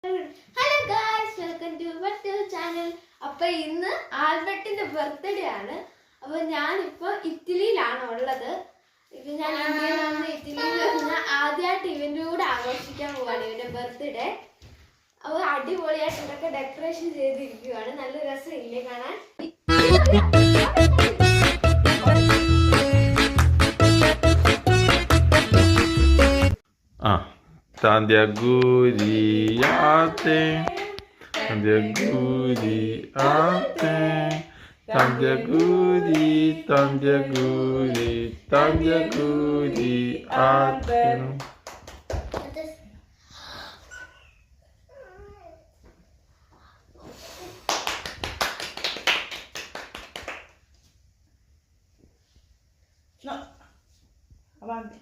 Hello guys, welcome to ബട്ടു channel. അപ്പൊ ഇന്ന് ആൽബർട്ടിന്റെ ബർത്ത്ഡേ ആണ്. അപ്പൊ ഞാനിപ്പോ ഇറ്റലിയിലാണ് ഉള്ളത്. ഇപ്പൊ ഞാൻ ഇന്ത്യയിൽ നിന്ന് ഇറ്റലിയിൽ വന്ന് ആദ്യമായിട്ട് ഇവന്റെ കൂടെ ആഘോഷിക്കാൻ പോവാണ് ഇവന്റെ ബർത്ത്ഡേ. അപ്പൊ അടിപൊളിയായിട്ട് ഇതൊക്കെ ഡെക്കറേഷൻ ചെയ്തിരിക്കുവാണ്. നല്ല രസമില്ലേ കാണാൻ? Tante auguri a te, tanti auguri a te, tanti auguri, tanti auguri, tanti auguri a te. No, avanti.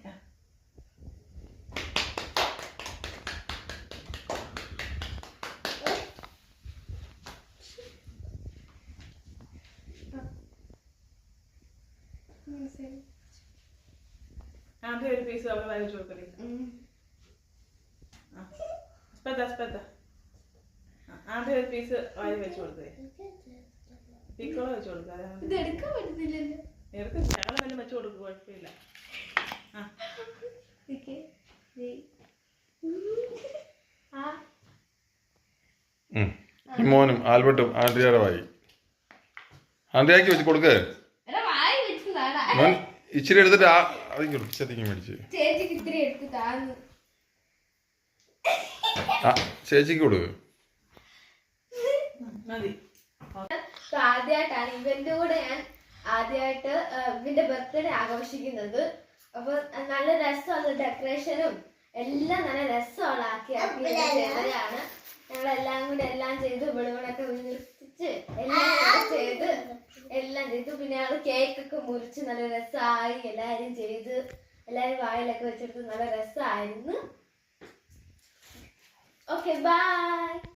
Anche il piso dove vai giù per lì. Aspetta. Anche il piso vai giù per lì. Piccolo giù per lì. ഇതെടുക്കാൻ പറ്റുന്നില്ലല്ലോ. Erko ഞങ്ങൾ തന്നെ വെച്ച് കൊടുക്കും, കുഴപ്പമില്ല. മോനും ആൽബർട്ടും ആൻഡ്രിയയുടെ വായി ആൻഡ്രിയാക്കി വെച്ച് കൊടുക്ക്. മോൻ ഇച്ചിരി എടുത്തിട്ട് അതിങ്ങ് മേടിച്ച് ചേച്ചിക്ക് കൊടുക്ക്. ആദ്യമായിട്ടാണ് ഇവന്റെ കൂടെ ഞാൻ ആദ്യമായിട്ട് ഇവന്റെ ബർത്ത്ഡേ ആഘോഷിക്കുന്നത്. അപ്പൊ നല്ല രസമുള്ള ഡെക്കറേഷനും എല്ലാം നല്ല രസമുള്ള ആക്കി ചെയ്തതാണ്. ഞങ്ങളെല്ലാം കൂടെ എല്ലാം ചെയ്ത് ബലൂണൊക്കെ വീർത്തിച്ച് എല്ലാം ചെയ്തു. പിന്നെ ഞങ്ങൾ കേക്കൊക്കെ മുറിച്ച് നല്ല രസമായി എല്ലാരും ചെയ്ത് എല്ലാരും വായിലൊക്കെ വെച്ചെടുത്ത് നല്ല രസമായിരുന്നു. Okay, by.